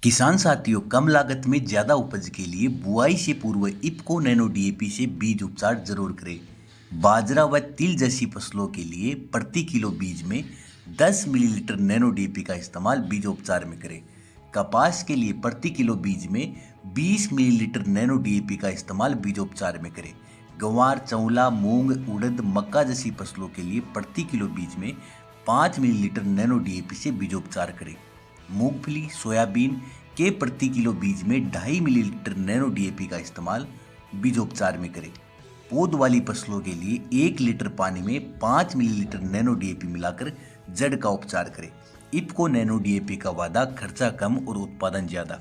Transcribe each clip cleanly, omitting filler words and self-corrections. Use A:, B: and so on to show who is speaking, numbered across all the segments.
A: किसान साथियों, कम लागत में ज्यादा उपज के लिए बुआई से पूर्व इफ्को नैनो डीएपी से बीज उपचार जरूर करें। बाजरा व तिल जैसी फसलों के लिए प्रति किलो बीज में 10 मिलीलीटर नैनो डीएपी का इस्तेमाल बीजोपचार में करें। कपास के लिए प्रति किलो बीज में 20 मिलीलीटर नैनो डीएपी का इस्तेमाल बीजोपचार में करें। गंवार, चौला, मूंग, उड़द, मक्का जैसी फसलों के लिए प्रति किलो बीज में 5 मिलीलीटर नैनो डीएपी से बीजोपचार करें। मूंगफली, सोयाबीन के प्रति किलो बीज में 2.5 मिलीलीटर नैनो डीएपी का इस्तेमाल बीजोपचार में करें। पौध वाली फसलों के लिए 1 लीटर पानी में 5 मिलीलीटर नैनो डीएपी मिलाकर जड़ का उपचार करें। इफ्को नैनो डीएपी का वादा, खर्चा कम और उत्पादन ज्यादा।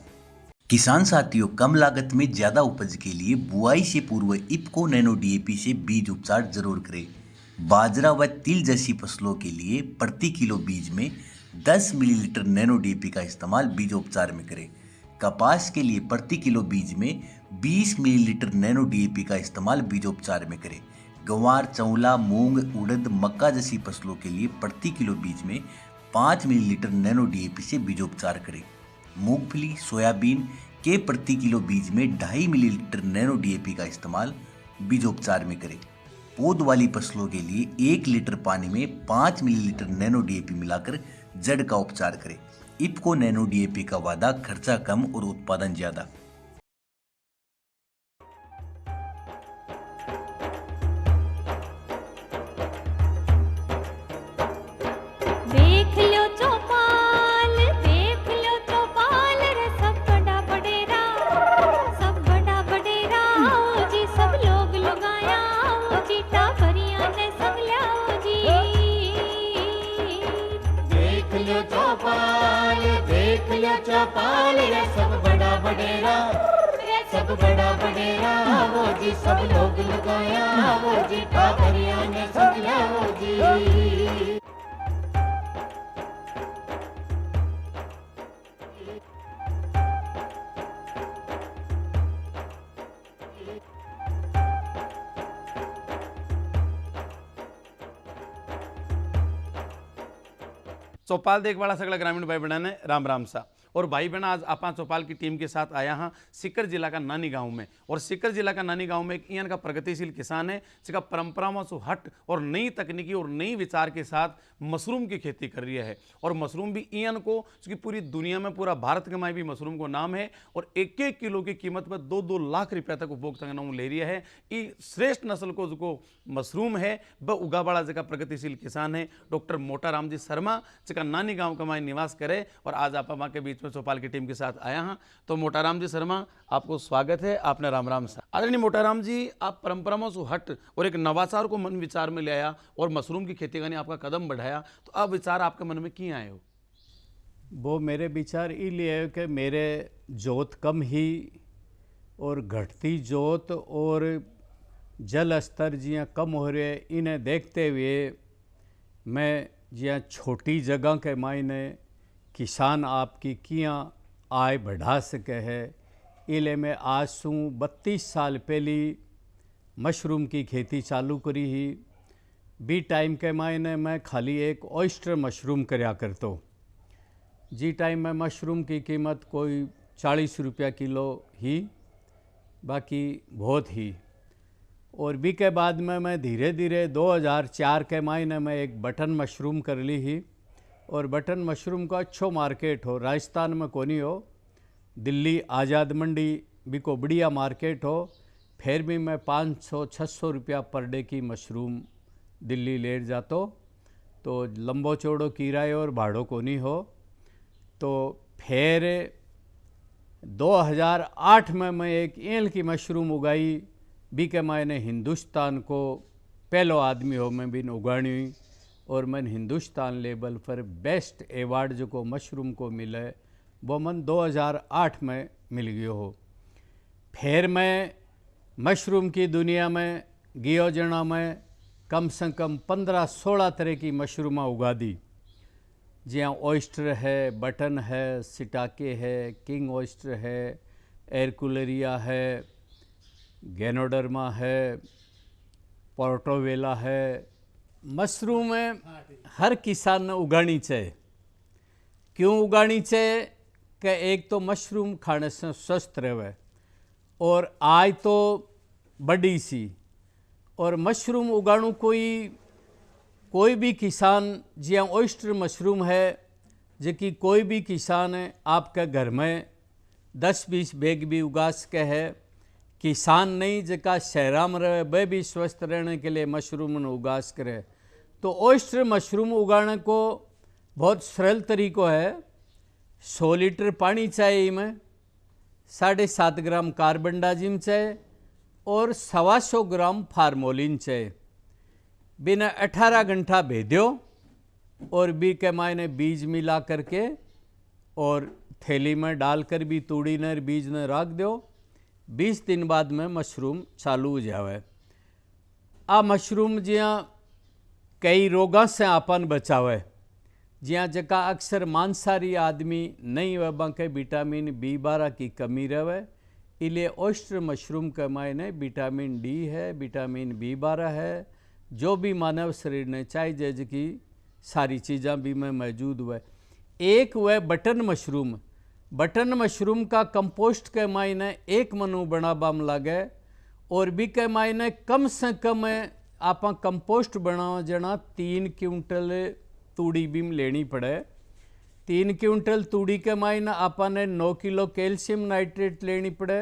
A: किसान साथियों, कम लागत में ज्यादा उपज के लिए बुआई से पूर्व इफ्को नैनो डीएपी से बीज उपचार जरूर करें। बाजरा व तिल जैसी फसलों के लिए प्रति किलो बीज में 10 मिलीलीटर नैनो डीएपी का इस्तेमाल बीजोपचार में करें। कपास के लिए प्रति किलो बीज में 20 मिलीलीटर नैनो डीएपी का इस्तेमाल बीजोपचार में करें। गंवार, चौला, मूंग, उड़द, मक्का जैसी फसलों के लिए प्रति किलो बीज में 5 मिलीलीटर नैनो डीएपी से बीजोपचार करें। मूंगफली, सोयाबीन के प्रति किलो बीज में 2.5 मिलीलीटर नैनो डीएपी का इस्तेमाल बीजोपचार में करें। पौध वाली फसलों के लिए 1 लीटर पानी में 5 मिलीलीटर नैनो डीएपी मिलाकर जड़ का उपचार करें। इफ्को नैनो डीएपी का वादा, खर्चा कम और उत्पादन ज्यादा।
B: सब बड़ा बडेरा आओ जी, सब लोग लगाया आओ जी, टाबरिया ने संग लियाओ जी।
C: देख लो चौपाल रे सब बड़ा बडेरा, सब बड़ा बडेरा आओ जी, सब लोग लगाया आओ जी, टाबरिया ने संग लियाओ जी।
D: चौपाल देख वाला सगला ग्रामीण भाई बहना ने राम राम सा। और भाई बहना, आज आप चौपाल की टीम के साथ आया हाँ सीकर जिला का नानी गांव में। और सीकर जिला का नानी गांव में एक ईयन का प्रगतिशील किसान है जिसका परंपराओं से हट और नई तकनीकी और नई विचार के साथ मशरूम की खेती कर रही है। और मशरूम भी ईयन को, क्योंकि पूरी दुनिया में, पूरा भारत के माए भी मशरूम को नाम है। और 1-1 किलो की कीमत पर 2-2 लाख रुपया तक उपभोक्ता ले रही है। ये श्रेष्ठ नस्ल को जो मशरूम है वह उगाबाड़ा जगह प्रगतिशील किसान है डॉक्टर मोटाराम जी शर्मा, जिसका नानी गांव का माए निवास करे। और आज आप के बीच में चौपाल की टीम के साथ आया हाँ। तो मोटाराम जी शर्मा, आपको स्वागत है। आपने राम राम सा। आदरणीय मोटाराम जी, आप परंपराओं से हट और एक नवाचार को मन विचार में ले आया और मशरूम की खेती करने आपका कदम बढ़ाया, तो अब विचार आपके मन में क्यों आए हो?
E: वो मेरे विचार इसलिए है कि मेरे जोत कम ही और घटती जोत और जल स्तर जियाँ कम हो रहे, इन्हें देखते हुए मैं जियाँ छोटी जगह के मायने किसान आपकी कियाँ आय बढ़ा सके है, इले में आज सू 32 साल पहली मशरूम की खेती चालू करी ही। बी टाइम के मायने मैं खाली एक ऑयस्टर मशरूम करया करतो। जी टाइम में मशरूम की कीमत कोई 40 रुपया किलो ही, बाकी बहुत ही। और बी के बाद में मैं धीरे धीरे 2004 के महीने में एक बटन मशरूम कर ली ही। और बटन मशरूम का अच्छो मार्केट हो, राजस्थान में कोनी हो, दिल्ली आज़ाद मंडी भी को बढ़िया मार्केट हो। फिर भी मैं 500-600 रुपया पर डे की मशरूम दिल्ली ले जातो, तो लंबो चौड़ो किराए और भाड़ो कोनी हो। तो फिर 2008 में मैं एक ईल की मशरूम उगाई, बी के मायने हिंदुस्तान को पहलो आदमी हो मैं भी उगानी हुई। और मैं हिंदुस्तान लेवल पर बेस्ट एवार्ड जो को मशरूम को मिले वो मन 2008 में मिल गयो हो। फिर मैं मशरूम की दुनिया में गियो जना में कम से कम 15-16 तरह की मशरूम उगा दी, जियाँ ऑयस्टर है, बटन है, सिटाके है, किंग ऑयस्टर है, एरकुलरिया है, गैनोडर्मा है, पोर्टोवेला है। मशरूम हर किसान ने उगानी चाहिए। क्यों उगानी चाहिए कि एक तो मशरूम खाने से स्वस्थ रहे और आय तो बड़ी सी। और मशरूम उगाणु कोई भी किसान जिया ऑयस्टर मशरूम है जेकी कोई भी किसान है आपके घर में 10-20 बैग भी उगा सके है। किसान नहीं जका शहरा में रहे वह भी स्वस्थ रहने के लिए मशरूम उगा सके। तो ऑयस्टर मशरूम उगाने को बहुत सरल तरीको है। 100 लीटर पानी चाहिए, में 7.5 ग्राम कार्बन डाइजिम चाहिए और 125 ग्राम फार्मोलिन चाहिए। बिना 18 घंटा भेद्यो और बी के मायने बीज मिला करके और थैली में डालकर भी तूड़ी ने बीज ने रख दो। 20 दिन बाद में मशरूम चालू हो जावे। आ मशरूम जिया कई रोगों से आपन बचावे, जिया जका अक्सर मांसाहारी आदमी नहीं वह बाके विटामिन B12 की कमी रहे। इसलिए ऑयस्टर मशरूम के मायने विटामिन D है, विटामिन B12 है, जो भी मानव शरीर ने चाहिए जैसे सारी चीज़ें भी में मौजूद हुए। एक वह बटन मशरूम का कंपोस्ट के मायने 1 मनु बनाबा में लगे और भी के मायने कम से कम आप कंपोस्ट बनाओ जना 3 क्विंटल तूड़ी भी लेनी पड़े। 3 क्विंटल तूड़ी के मायने आपने 9 किलो कैल्शियम नाइट्रेट लेनी पड़े,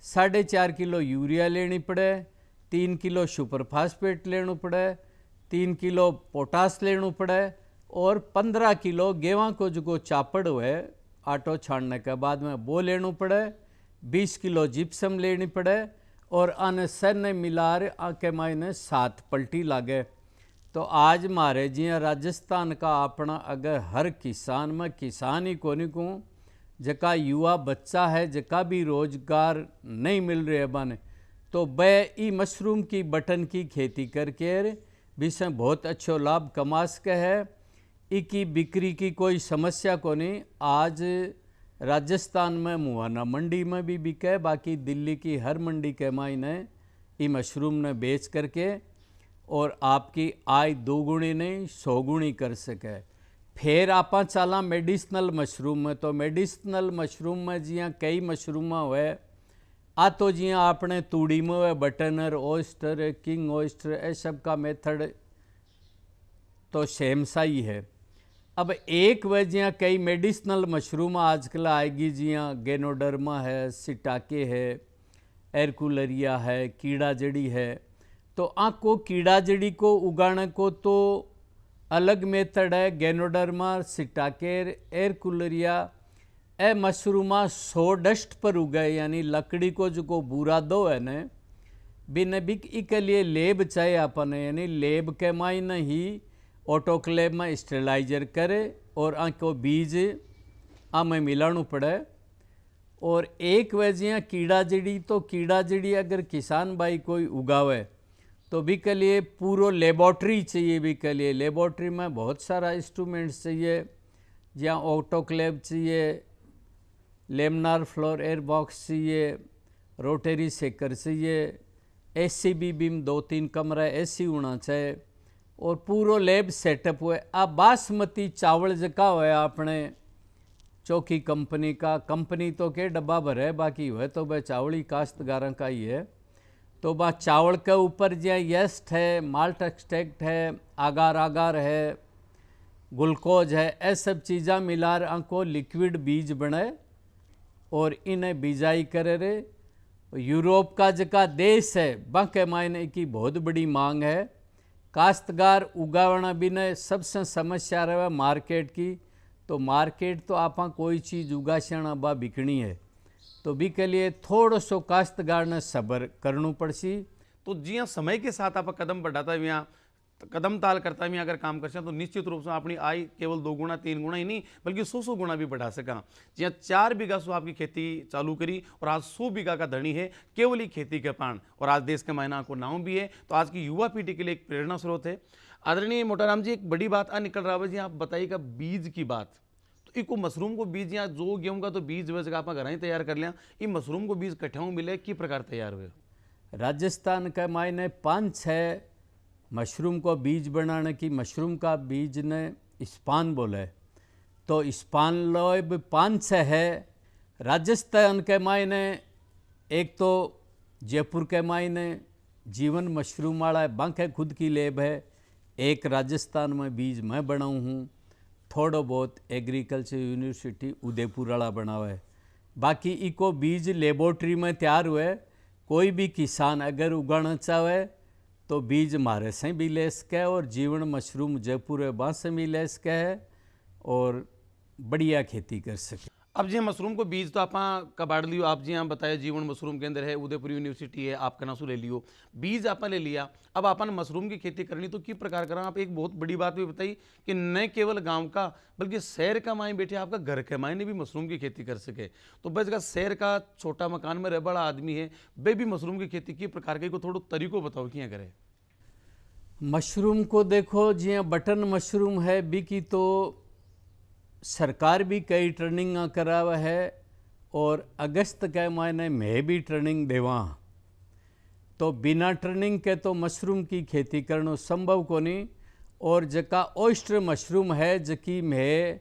E: 4.5 किलो यूरिया लेनी पड़े, 3 किलो सुपर फास्फेट लेना पड़े, 3 किलो पोटास लेना पड़े और 15 किलो गेवा को जो चापड़ हुए आटो छानने के बाद में वो लेना पड़े, 20 किलो जिप्सम लेनी पड़े और अन सर मिलार के मायने 7 पलटी लागे। तो आज मारे जिया राजस्थान का अपना अगर हर किसान में किसान ही कोनी को जका युवा बच्चा है जका भी रोजगार नहीं मिल रहे बने तो वह ई मशरूम की बटन की खेती करके भी से बहुत अच्छो लाभ कमा सके है। इकी बिक्री की कोई समस्या को नहीं। आज राजस्थान में मुहाना मंडी में भी बिके, बाकी दिल्ली की हर मंडी के मायने ई मशरूम ने बेच करके और आपकी आय 2 गुणी नहीं 100 गुणी कर सके। फिर आप चला मेडिसिनल मशरूम में, तो मेडिसिनल मशरूम में जिया कई मशरूम हुए आ तो जिया आपने तूड़ी में हुए बटनर ऑयस्टर किंग ऑयस्टर ये सब का मेथड तो सेम सा ही है। अब एक वह जिया कई मेडिसिनल मशरूम आजकल आएगी जिया गेनोडर्मा है, सिटाके है, एरकुलरिया है, कीड़ा जड़ी है। तो आको कीड़ा जड़ी को उगाने को तो अलग मेथड है। गेनोडर्मा, सिटाकेर, एरकुलरिया ए मशरूमा सो डस्ट पर उगे, यानी लकड़ी को जो बूरा दो है न बिन बिक के लिए लेब चाहिए अपने, यानी लेब के मायने ही ऑटोक्लेव में स्टेलाइजर करे और आको बीज में मिलाना पड़े। और एक वजह कीड़ा जड़ी, तो कीड़ा जड़ी अगर किसान भाई कोई उगावे तो भी के लिए पूरा लेबॉर्ट्री चाहिए। भी के लिए लेबॉर्ट्री में बहुत सारा इंस्ट्रूमेंट्स चाहिए, जहाँ ऑटोक्लेव चाहिए, लेमिनार फ्लोर एयर बॉक्स चाहिए, रोटरी सेकर चाहिए, एसी भी बीम 2-3 कमरा एसी होना चाहिए और पूरा लैब सेटअप हुए। अब बासमती चावल जका हुआ अपने चौकी कंपनी का, कंपनी तो के डब्बा भरे बाकी हुए तो वह चावल ही काश्तगारों का ही है। तो वह चावल के ऊपर जो येस्ट है, माल्ट एक्सट्रैक्ट है, आगार आगार है, ग्लूकोज है, ये सब चीज़ा मिलार आंको लिक्विड बीज बने और इन्हें बिजाई करे रे। यूरोप का जका देश है बाके मायने की बहुत बड़ी मांग है। काश्तगार उगावना भी ने सबसे समस्या रहे मार्केट की। तो मार्केट तो आपा कोई चीज़ उगाशना बा बिकनी है, तो भी के लिए थोड़ो सो काश्तगार ने सब्र करना पड़सी।
D: तो जिया समय के साथ आप कदम बढ़ाता है यहाँ कदम ताल करता है अगर काम कर तो निश्चित रूप से अपनी आय केवल 2 गुना 3 गुना ही नहीं बल्कि 100 गुना भी बढ़ा सका। जिया 4 बीघा सो आपकी खेती चालू करी और आज 100 बीघा का धनी है केवल ही खेती के पान, और आज देश के महीना को नाम भी है। तो आज की युवा पीढ़ी के लिए एक प्रेरणा स्रोत है। आदरणीय मोटाराम जी, एक बड़ी बात आ निकल रहा है जी, आप बताइएगा बीज की बात। तो इको मशरूम को बीज या जो गेहूं का तो बीज वैसे आप घर ही तैयार कर लिया, ये मशरूम को बीज कट्ठाऊ मिले कि प्रकार तैयार हुए?
E: राजस्थान के मायने 5-6 मशरूम को बीज बनाने की, मशरूम का बीज ने स्पान बोले। तो स्पानलोब 500 है। राजस्थान के मायने एक तो जयपुर के मायने जीवन मशरूम वाला है, बांके खुद की लेब है। एक राजस्थान में बीज मैं बनाऊँ हूँ, थोड़ा बहुत एग्रीकल्चर यूनिवर्सिटी उदयपुर वाला बना हुआ है। बाकी इको बीज लेबोरेटरी में तैयार हुए। कोई भी किसान अगर उगाना चाहे तो बीज मारे से भी ले सके, और जीवन मशरूम जयपुर है वहाँ से भी ले सके है और बढ़िया खेती कर सके।
D: अब जी मशरूम को बीज तो आप कबाड़ लियो, आप जी यहाँ बताया जीवन मशरूम के अंदर है, उदयपुर यूनिवर्सिटी है, आपका नासू ले लियो, बीज आपने ले लिया। अब आपन मशरूम की खेती करनी तो किस प्रकार करा? आप एक बहुत बड़ी बात भी बताई कि न केवल गांव का बल्कि शहर का माई बैठे आपका घर के मायने भी मशरूम की खेती कर सके। तो बस का शहर का छोटा मकान में रह बड़ा आदमी है, वे भी मशरूम की खेती की प्रकार के को थोड़ा तरीको बताओ क्या करे?
E: मशरूम को देखो जी बटन मशरूम है बी की तो सरकार भी कई ट्रेनिंग करावा है, और अगस्त के महीने में भी ट्रेनिंग देवा। तो बिना ट्रेनिंग के तो मशरूम की खेती करना संभव को नहीं। और जका ऑयस्टर मशरूम है जकी मैं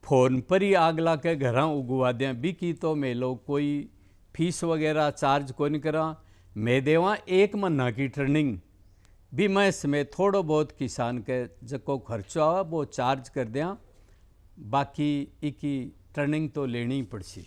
E: फ़ोन पर ही आग ला के घर उगवा दें बी की तो मैं लोग कोई फीस वगैरह चार्ज को नहीं करा। मैं देवा 1 महीना की ट्रेनिंग भी, मैं इसमें थोड़ा बहुत किसान के जको खर्चो आवा वो चार्ज कर दें, बाकी इकी ट्रेनिंग तो लेनी ही पड़सी।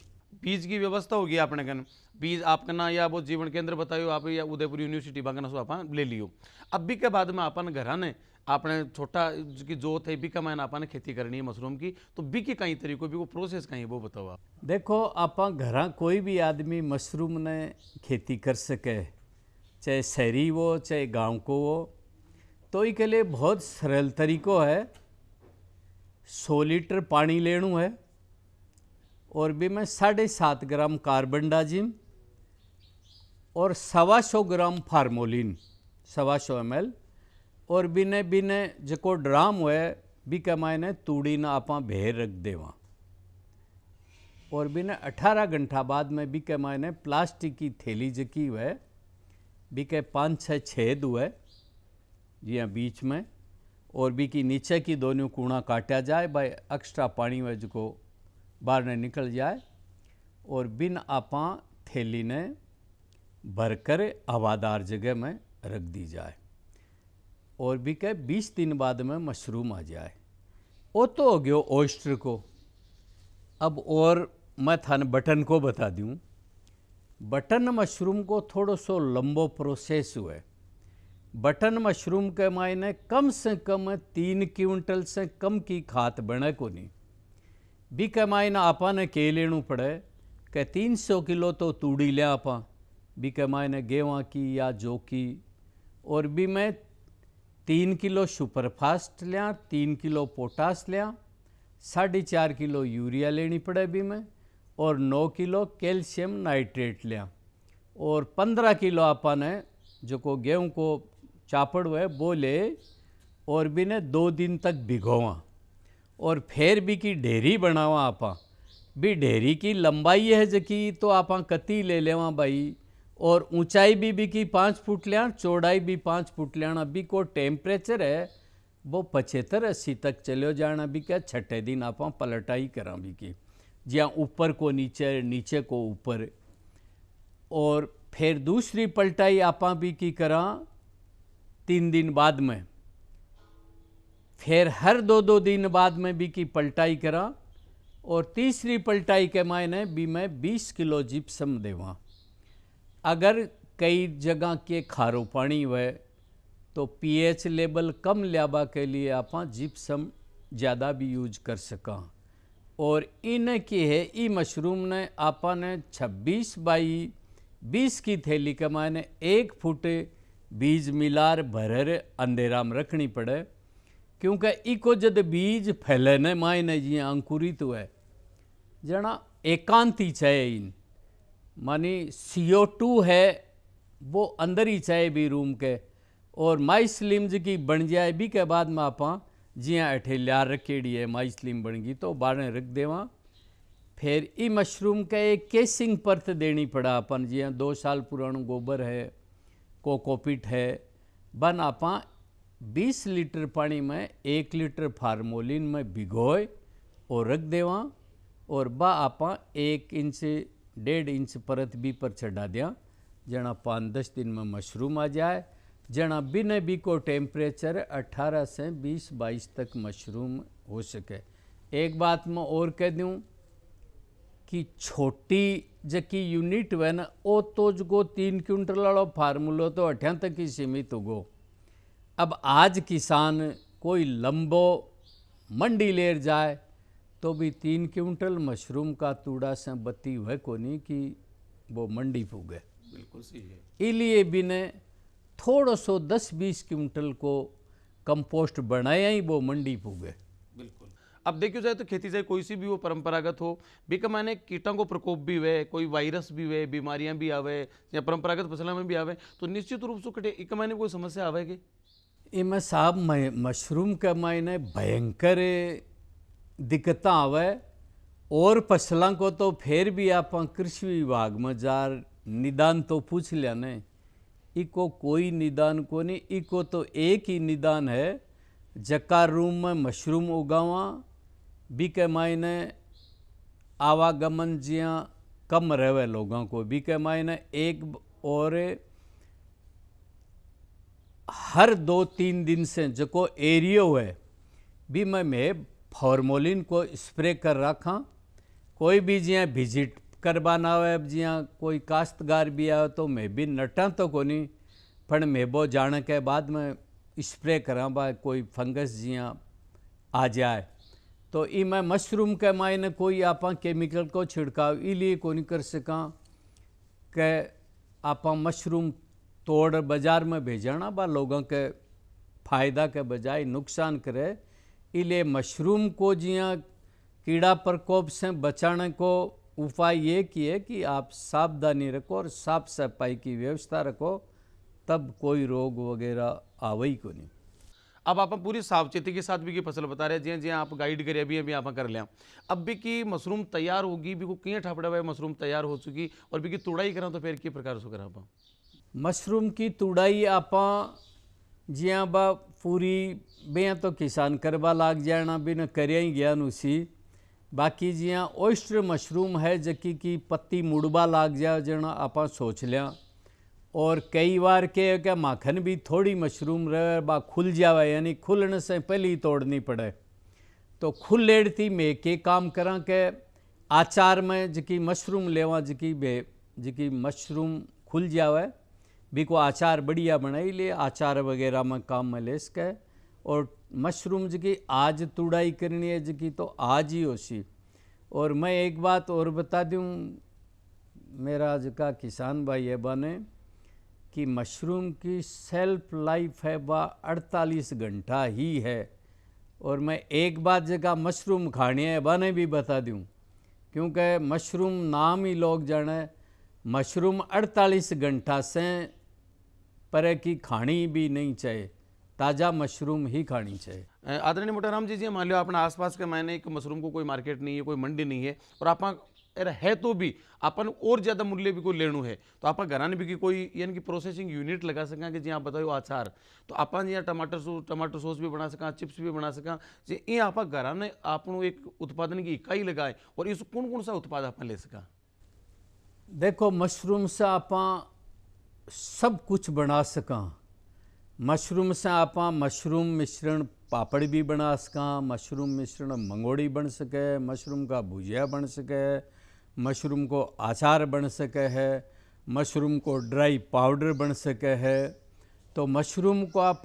D: बीज की व्यवस्था होगी आपने कन, बीज आपका ना या वो जीवन केंद्र बतायो आप या उदयपुर यूनिवर्सिटी बागना सो आप ले लियो। अब भी के बाद में अपन घर ने आपने छोटा की जोत है बी का मैंने आपने खेती करनी है मशरूम की, तो बी के कई तरीकों भी वो प्रोसेस कहीं वो बताओ आप।
E: देखो आप घर कोई भी आदमी मशरूम ने खेती कर सके, चाहे शहरी हो चाहे गांव को हो, तो इसके लिए बहुत सरल तरीको है। 100 लीटर पानी लेना है और भी में 7.5 ग्राम कार्बन डाजिम और 125 ग्राम फार्मोलिन 125 ml, और बिने बिने जको ड्राम हुए बी के मायने तूड़ी ना आपा भेर रख देवा, और बिने 18 घंटा बाद में बी के मायने प्लास्टिक की थैली जकी हुए बी के 5-6 छेद हुए जी हाँ बीच में, और बी की नीचे की दोनों कूणा काटा जाए भाई एक्स्ट्रा पानी में जो बाहर ने निकल जाए, और बिन आपा थैली ने भरकर हवादार जगह में रख दी जाए, और भी के 20 दिन बाद में मशरूम आ जाए। वो तो हो गयो ऑयस्टर को। अब और मैं थाने बटन को बता दूं, बटन मशरूम को थोड़ो सो लंबो प्रोसेस हुए। बटन मशरूम के मायने कम से कम 3 क्विंटल से कम की खाद बने को नहीं। बी के मायने आपा ने के लेना पड़े कि 300 किलो तो तूड़ी लिया आपा, बी के मायने गेवा की या जौ की, और भी में 3 किलो सुपरफास्ट लिया, 3 किलो पोटास लिया, 4.5 किलो यूरिया लेनी पड़े भी में, और 9 किलो कैल्शियम नाइट्रेट लिया, और 15 किलो आपा ने जो को गेहूँ को चापड़ हुए वो ले, और भी ने 2 दिन तक भिगोवा, और फिर भी की ढेरी बनावा आपा। भी ढेरी की लंबाई है जकी तो आपा कती ले लेवा भाई, और ऊंचाई भी की 5 फुट लिया, चौड़ाई भी 5 फुट लिया। अभी को टेम्परेचर है वो 75-80 तक चलो जाना भी क्या। छठे दिन आप पलटाई करा भी की, जहाँ ऊपर को नीचे, नीचे को ऊपर, और फिर दूसरी पलटाई आप भी की करा 3 दिन बाद में, फिर हर 2-2 दिन बाद में भी की पलटाई करा, और तीसरी पलटाई के मायने भी मैं 20 किलो जिप्सम देवा। अगर कई जगह के खारो पानी हुए तो पीएच लेवल कम लियाबा के लिए आप जिप्सम ज़्यादा भी यूज कर सका। और इन की है ई मशरूम ने आपा ने 26 बाई 20 की थैली के मायने 1 फुट बीज मिलार भरर अंधेरा में रखनी पड़े, क्योंकि इको जद बीज फैलने मायने जी अंकुरित हुए जना एकांती चाहिए इन, मानी CO2 है वो अंदर ही चाहिए भी रूम के, और माई स्लिम की बन जाए भी के बाद में आप जी अठे लियार रखेड़ी है माई स्लिम बन गई तो बारह रख देवा। फिर ई मशरूम का एक केसिंग परत देनी पड़ा अपन, जी 2 साल पुराना गोबर है, कोकोपीट है, बन आप 20 लीटर पानी में 1 लीटर फार्मोलिन में भिगोए और रख देवा और बा आपा 1 इंच 1.5 इंच परत भी पर चढ़ा दिया जना 5-10 दिन में मशरूम आ जाए। जना बिना भी को टेम्परेचर 18 से 20-22 तक मशरूम हो सके। एक बात मैं और कह दूँ कि छोटी जकी यूनिट वह ना वो तो जो 3 क्विंटल वाला फार्मूलो तो 8 तक ही सीमित होगो। अब आज किसान कोई लंबो मंडी लेर जाए तो भी 3 क्विंटल मशरूम का तूड़ा से बत्ती वह कोनी कि वो मंडी पुगे।
D: बिल्कुल सही है।
E: इलिए भी ने थोड़ा सो 10-20 क्विंटल को कंपोस्ट बनाया ही वो मंडी पुगे।
D: बिल्कुल। अब देखियो जाए तो खेती चाहे कोई सी भी हो परंपरागत हो भी का माने कीटों को प्रकोप भी हुए, कोई वायरस भी हुए, बीमारियां भी आवे या परंपरागत फसलों में भी आवे तो निश्चित रूप से कटे एक मायने कोई समस्या आवेगी।
E: इमें साहब मशरूम के मायने भयंकर दिक्कत आवे और फसलों को तो फिर भी आप कृषि विभाग में जार निदान तो पूछ लिया ने, इको कोई निदान को नहीं। इको तो एक ही निदान है जक्का रूम में मशरूम उगावा बी के मायने आवागमन जिया कम रहे लोगों को बी के मायने एक और हर 2-3 दिन से जो एरियो है भी मैं फॉर्मोलिन को स्प्रे कर रखा। कोई भी जिया विजिट करवाना हो जिया कोई काश्तकार भी आए तो मैं भी नटा तो को नहीं पर मैं वो जाने के बाद मैं स्प्रे करा बा कोई फंगस जिया आ जाए तो ई मैं मशरूम के मायने कोई आप केमिकल को छिड़काव इसलिए को नहीं कर सका कि आप मशरूम तोड़ बाजार में भेजना बा लोगों के फायदा के बजाय नुकसान करे। इसलिए मशरूम को जिया कीड़ा प्रकोप से बचाने को उपाय ये किए कि आप सावधानी रखो और साफ सफाई की व्यवस्था रखो तब कोई रोग वगैरह आवे ही को नहीं।
D: अब आप पूरी सावचेती के साथ भी की फसल बता रहे हैं जी आप गाइड करिए अभी आप कर लिया। अब भी की मशरूम तैयार होगी भी को किए ठापड़ा हुआ मशरूम तैयार हो चुकी और भी की तुड़ाई करा तो फिर की प्रकार से करा
E: मशरूम की तुड़ाई आप जिया बा पूरी बेया तो किसान करवा लाग जाना भी न करिया ही गया उसी। बाकी जिया ओइस्टर मशरूम है जकी की पत्ती मुड़बा लाग जाए जना आप सोच लिया और कई बार के क्या माखन भी थोड़ी मशरूम रहे बा खुल जावे यानी खुलने से पहले ही तोड़नी पड़े तो खुल लेड़ती मैं के काम करा के आचार में जकी मशरूम लेवा जकी मशरूम खुल जावे भी को आचार बढ़िया बनाई ले आचार वगैरह में काम में ले सके। और मशरूम जकी आज तुड़ाई करनी है जकी तो आज ही होसी। और मैं एक बात और बता दूं मेरा जका किसान भाई है बने कि मशरूम की सेल्फ लाइफ है बा 48 घंटा ही है। और मैं एक बात जगह मशरूम खानी है बने भी बता दूं क्योंकि मशरूम नाम ही लोग जाने मशरूम 48 घंटा से पर की खानी भी नहीं चाहिए, ताज़ा मशरूम ही खानी चाहिए।
D: आदरणीय मोटाराम जी मान लो अपना आसपास के मायने एक मशरूम को कोई मार्केट नहीं है, कोई मंडी नहीं है और आप है तो भी अपन और ज़्यादा मूल्य भी कोई लेणु है तो आप घराने भी की कोई यानी कि प्रोसेसिंग यूनिट लगा सकें कि जी आप बताओ आचार तो अपन यहाँ टमाटर सॉस भी बना सकें, चिप्स भी बना सकें जी ये आप घराने आपनो एक उत्पादन की इकाई लगाए और इस कौन कौन सा उत्पाद आप ले सकें।
E: देखो मशरूम से आप सब कुछ बना सका। मशरूम से आप मशरूम मिश्रण पापड़ भी बना सका, मशरूम मिश्रण मंगोड़ी बन सके, मशरूम का भुजिया बन सके, मशरूम को अचार बन सके है, मशरूम को ड्राई पाउडर बन सके है। तो मशरूम को आप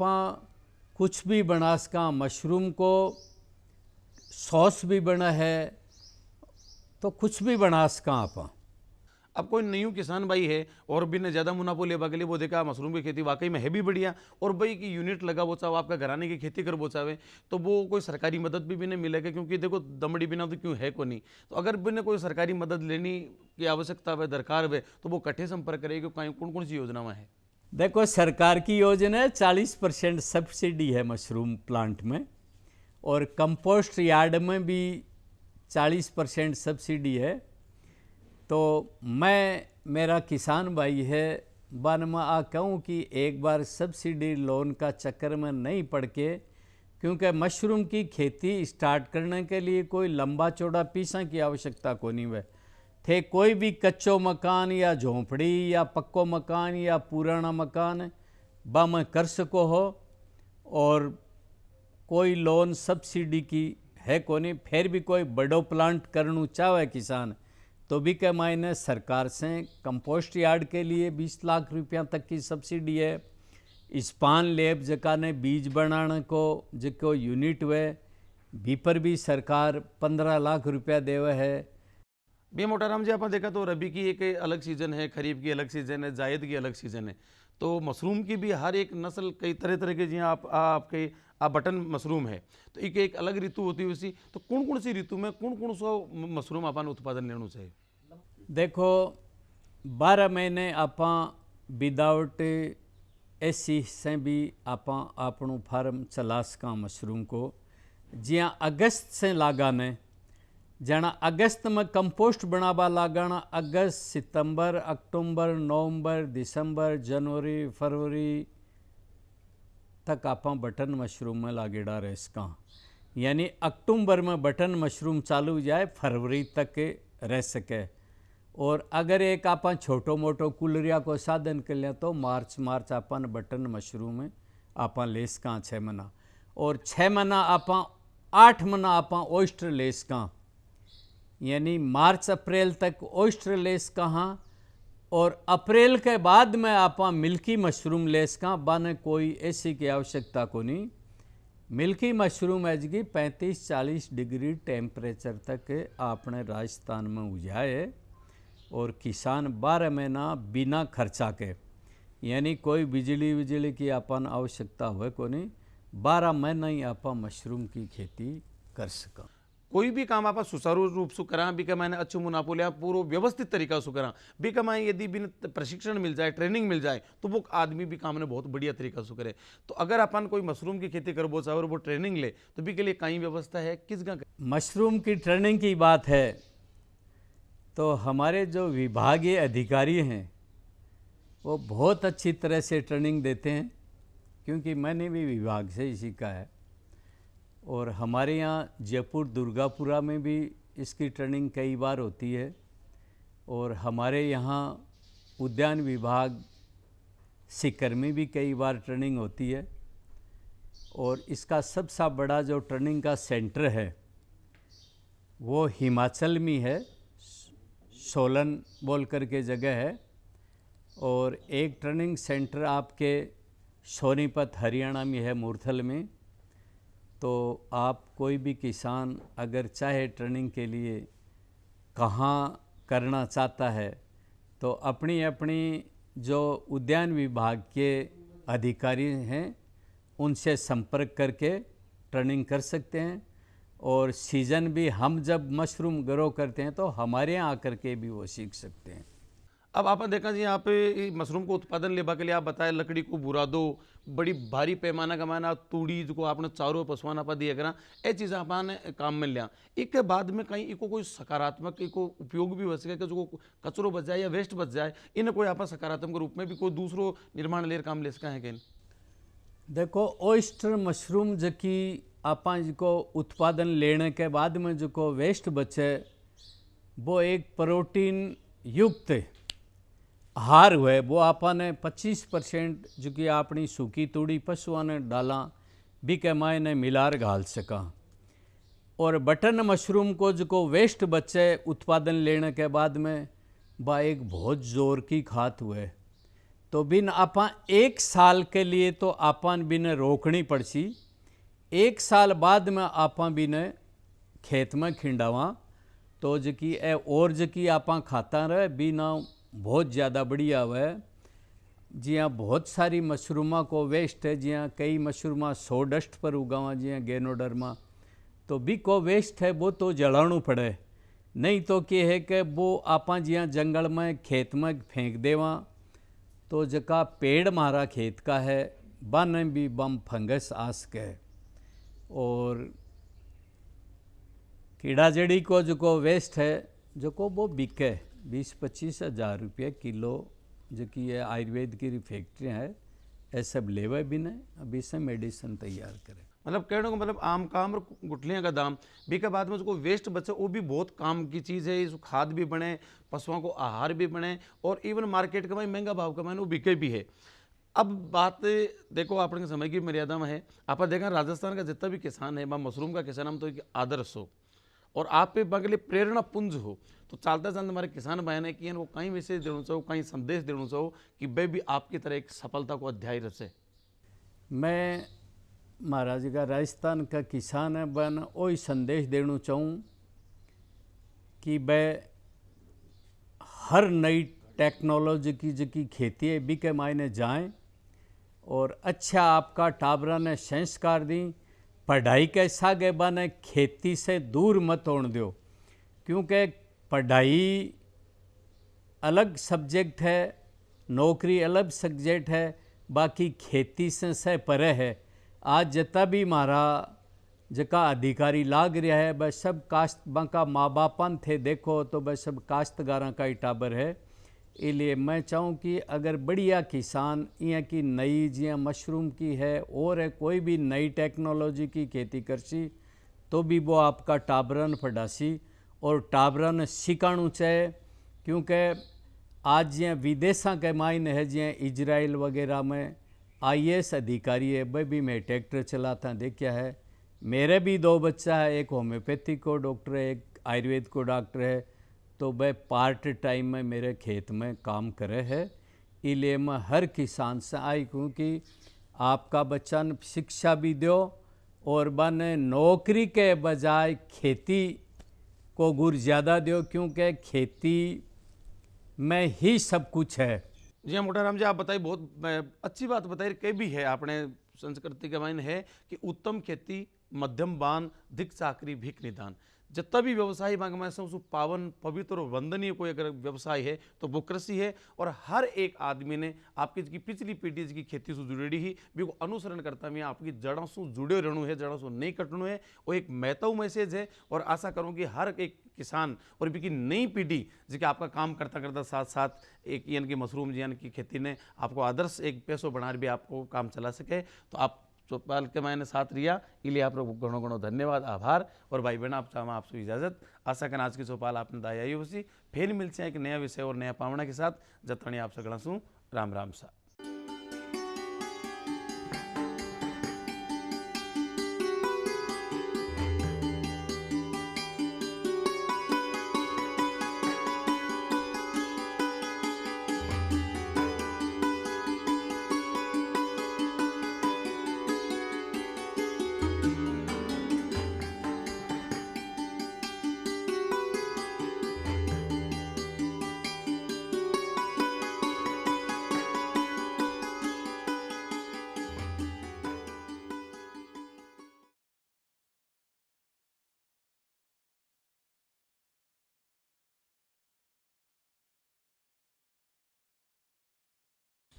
E: कुछ भी बना सका। मशरूम को सॉस भी बना है तो कुछ भी बना सका आप।
D: अब कोई न्यू किसान भाई है और भी ने ज़्यादा मुनाफा लेवा के लिए वो देखा मशरूम की खेती वाकई में है भी बढ़िया और भाई की यूनिट लगा वो चाहे आपका घराने की खेती कर वो चाहे तो वो कोई सरकारी मदद भी नहीं मिलेगा क्योंकि देखो दमड़ी बिना तो क्यों है को नहीं। तो अगर भी कोई सरकारी मदद लेनी की आवश्यकता है दरकार है तो वो कट्ठे संपर्क करेगी कौन कौन सी योजना है।
E: देखो सरकार की योजना 40% सब्सिडी है मशरूम प्लांट में और कंपोस्ट यार्ड में भी 40% सब्सिडी है। तो मैं मेरा किसान भाई है बन में कहूँ कि एक बार सब्सिडी लोन का चक्कर में नहीं पड़ के क्योंकि मशरूम की खेती स्टार्ट करने के लिए कोई लंबा चौड़ा पीसा की आवश्यकता को नहीं है। थे कोई भी कच्चो मकान या झोंपड़ी या पक्को मकान या पुराना मकान बा में कर सको हो, और कोई लोन सब्सिडी की है को नहीं। फिर भी कोई बड़ो प्लांट करना चाहे किसान तो भी के मायने सरकार से कंपोस्ट यार्ड के लिए 20 लाख रुपया तक की सब्सिडी है। इस्पान लैब जका ने बीज बनाने को जो यूनिट हुए भी पर भी सरकार 15 लाख रुपया देवे है।
D: बी मोटाराम जी आप देखा तो रबी की एक अलग सीज़न है, खरीफ की अलग सीज़न है, जायद की अलग सीज़न है। तो मशरूम की भी हर एक नस्ल कई तरह तरह के, जी आपके बटन मशरूम है तो एक अलग ऋतु होती है उसी। तो कौन सी ऋतु में कौन सा मशरूम अपन उत्पादन लेना चाहिए?
E: देखो 12 महीने आप विदाउट एसी से भी आप आपणु फार्म चला सका मशरूम को। जिया अगस्त से लगाने जाना, अगस्त में कंपोस्ट बनावा लगाना, अगस्त सितंबर अक्टूबर नवंबर दिसंबर जनवरी फरवरी तक आप बटन मशरूम में लागेड़ा रह सका। यानी अक्टूबर में बटन मशरूम चालू जाए फरवरी तक रह सके। और अगर एक आप छोटो मोटो कुलरिया को साधन कर लिया तो मार्च अपन बटन मशरूम में आप ले सका 6 महीना। और 6 महीना आप 8 महीना आप ओइस्टर ले सका। यानी मार्च अप्रैल तक ओइस्टर ले सका, और अप्रैल के बाद में आप मिल्की मशरूम ले सका। बाने कोई ऐसी की आवश्यकता को नहीं। मिल्की मशरूम है जी 35-40 डिग्री टेम्परेचर तक आपने राजस्थान में उजाए, और किसान 12 महीना बिना खर्चा के, यानी कोई बिजली की अपन आवश्यकता हुए को नहीं, 12 महीना ही आप मशरूम की खेती कर सका।
D: कोई भी काम आप सुचारू रूप से करा भी कमाने अच्छे मुनाफो लिया पूरा व्यवस्थित तरीका से करा भी कमाए। यदि भी प्रशिक्षण मिल जाए, ट्रेनिंग मिल जाए तो वो आदमी भी काम ने बहुत बढ़िया तरीका से करे। तो अगर अपन कोई मशरूम की खेती करबो चाहे और वो ट्रेनिंग ले तो भी के लिए कई व्यवस्था है किस का?
E: मशरूम की ट्रेनिंग की बात है तो हमारे जो विभागीय अधिकारी हैं वो बहुत अच्छी तरह से ट्रेनिंग देते हैं, क्योंकि मैंने भी विभाग से ही सीखा है। और हमारे यहाँ जयपुर दुर्गापुरा में भी इसकी ट्रेनिंग कई बार होती है, और हमारे यहाँ उद्यान विभाग सीकर में भी कई बार ट्रेनिंग होती है। और इसका सबसे बड़ा जो ट्रेनिंग का सेंटर है वो हिमाचल में है, सोलन बोल कर के जगह है। और एक ट्रेनिंग सेंटर आपके सोनीपत हरियाणा में है, मूर्थल में। तो आप कोई भी किसान अगर चाहे ट्रेनिंग के लिए कहाँ करना चाहता है तो अपनी अपनी जो उद्यान विभाग के अधिकारी हैं उनसे संपर्क करके ट्रेनिंग कर सकते हैं। और सीज़न भी हम जब मशरूम ग्रो करते हैं तो हमारे यहाँ आकर के भी वो सीख सकते हैं।
D: अब आपने देखा जी यहाँ पे मशरूम को उत्पादन लेबा के लिए आप बताए लकड़ी को बुरा दो, बड़ी भारी पैमाना कमाना, तूड़ी को आपने चारों पशुआन आप दिया करा, ये चीज़ आपने काम में लिया। एक के बाद में कहीं इको कोई सकारात्मक इको उपयोग भी हो सके कि जो कचरो बच जाए या वेस्ट बच जाए, इन्हें कोई आप सकारात्मक रूप में भी कोई दूसरो निर्माण ले काम ले सका है कहीं?
E: देखो ओइस्टर मशरूम जो कि आप जो उत्पादन लेने के बाद में जो वेस्ट बचे वो एक प्रोटीन युक्त आहार हुए, वो आपने 25% जो कि अपनी सूखी तूड़ी पशुओं ने डाला भी के मायने मिलार घाल सका। और बटन मशरूम को जो वेस्ट बचे उत्पादन लेने के बाद में वह एक बहुत जोर की खात हुए। तो बिन आपा 1 साल के लिए तो आपन बिन रोकनी पड़सी, 1 साल बाद में आपा बिन खेत में खिंडावा तो जो कि और जो कि आपा खाता रहे बिना बहुत ज़्यादा बढ़िया हुआ। जिया बहुत सारी मशरूमा को वेस्ट है, जिया कई मशरूमा सो डस्ट पर उगावा, जिया गेनोडर्मा, तो भी को वेस्ट है वो तो जलाणु पड़े। नहीं तो क्या है कि वो आपा जिया जंगल में खेत में फेंक देवा तो जका पेड़ मारा खेत का है बन भी बम फंगस आ सके। और कीड़ा जड़ी को जो वेस्ट है जो को वो बिके 20-25 हज़ार रुपये किलो, जो कि ये आयुर्वेद की फैक्ट्रियाँ है, ये सब लेवे भी नहीं, अभी से मेडिसिन तैयार करें।
D: मतलब कहने को मतलब आम काम और गुठलियाँ का दाम भी के बाद में उसको वेस्ट बचे, वो भी बहुत काम की चीज़ है। इस खाद भी बने, पशुओं को आहार भी बने, और इवन मार्केट का भाई महंगा भाव का वो बिके भी है। अब बात देखो अपने समय की मर्यादा में है। आप देखा राजस्थान का जितना भी किसान है, मशरूम का किसान हम तो एक आदर्श हो और आप पे बगले प्रेरणा पुंज हो। तो चलते चलते हमारे किसान भाई ने कि वो कहीं मैसेज देना चाहो, कहीं संदेश देना चाहो कि वे भी आपकी तरह एक सफलता को अध्याय रचे।
E: मैं महाराज का राजस्थान का किसान है बन वही संदेश देना चाहूँ कि वह हर नई टेक्नोलॉजी की जिकी खेती है बी के मायने जाएं और अच्छा आपका टाबरा ने संस्कार दी। पढ़ाई के सागे बने खेती से दूर मत होने दो, क्योंकि पढ़ाई अलग सब्जेक्ट है, नौकरी अलग सब्जेक्ट है, बाकी खेती से परे है। आज जितना भी हमारा जका अधिकारी लाग रहा है वह सब काश्त का माँ बापन थे, देखो तो वह सब काश्तगारा का ही टाबर है। इसलिए मैं चाहूँ कि अगर बढ़िया किसान यहाँ की नई जिया मशरूम की है और है कोई भी नई टेक्नोलॉजी की खेती करसी तो भी वो आपका टाबरन फडासी और टाबरन सिखाणु चाहे। क्योंकि आज जिया विदेशा के मायने है जिया इजराइल वगैरह में IAS अधिकारी है, वह भी मैं ट्रैक्टर चलाता देखा है। मेरे भी 2 बच्चा है, एक होम्योपैथिक को डॉक्टर है, एक आयुर्वेद को डॉक्टर है, तो वह पार्ट टाइम में मेरे खेत में काम करे है। इसलिए मैं हर किसान से आई कहूँ कि आपका बच्चा शिक्षा भी दो और बने नौकरी के बजाय खेती को गुर ज़्यादा दो, क्योंकि खेती में ही सब कुछ है।
D: जी हाँ मोटाराम जी, आप बताइए, बहुत अच्छी बात बताई। कई भी है अपने संस्कृति के मायने है कि उत्तम खेती, मध्यम बान, दिक चाकरी, भीख निदान। जितना भी व्यवसाय मांग में सबसे पावन, पवित्र और वंदनीय कोई अगर व्यवसाय है तो वो कृषि है। और हर एक आदमी ने आपकी जिसकी पिछली पीढ़ी जिसकी खेती से जुड़ी ही भी को अनुसरण करता है, आपकी जड़ों से जुड़े रहना है, जड़ों से नहीं कटना है। वो एक महत्व मैसेज है और आशा करूँ कि हर एक किसान और भी की नई पीढ़ी जिसके आपका काम करता करता साथ साथ एक यानी कि मशरूम यानी कि खेती ने आपको आदर्श एक पैसों बना भी आपको काम चला सके। तो आप चौपाल के मैंने साथ रिया, इसलिए आप लोग घणो घणो धन्यवाद, आभार। और भाई बहन आप चाह आपसे इजाजत। आशा करें आज की चौपाल आपने दाई आई होसी। फिर मिलते हैं एक नया विषय और नया पावना के साथ। जतनी आप सगड़ा सू राम राम सा।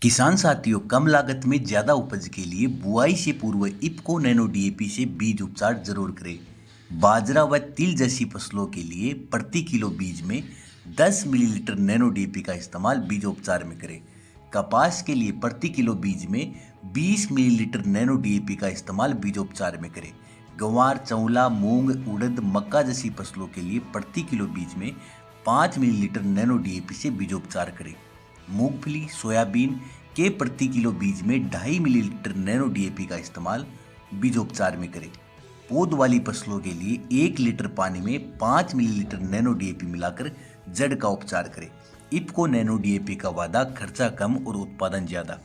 A: किसान साथियों, कम लागत में ज़्यादा उपज के लिए बुआई से पूर्व इफ्को नैनो DAP से बीज उपचार जरूर करें। बाजरा व तिल जैसी फसलों के लिए प्रति किलो बीज में 10 मिलीलीटर नैनो DAP का इस्तेमाल बीजोपचार में करें। कपास के लिए प्रति किलो बीज में 20 मिलीलीटर नैनो DAP का इस्तेमाल बीजोपचार में करें। गंवार, चौला, मूंग, उड़द, मक्का जैसी फसलों के लिए प्रति किलो बीज में 5 मिलीलीटर नैनो DAP से बीजोपचार करें। मूंगफली, सोयाबीन के प्रति किलो बीज में 2.5 मिलीलीटर नैनो DAP का इस्तेमाल बीजोपचार में करें। पौध वाली फसलों के लिए 1 लीटर पानी में 5 मिलीलीटर नैनो DAP मिलाकर जड़ का उपचार करें। इफ्को नैनो DAP का वादा, खर्चा कम और उत्पादन ज़्यादा।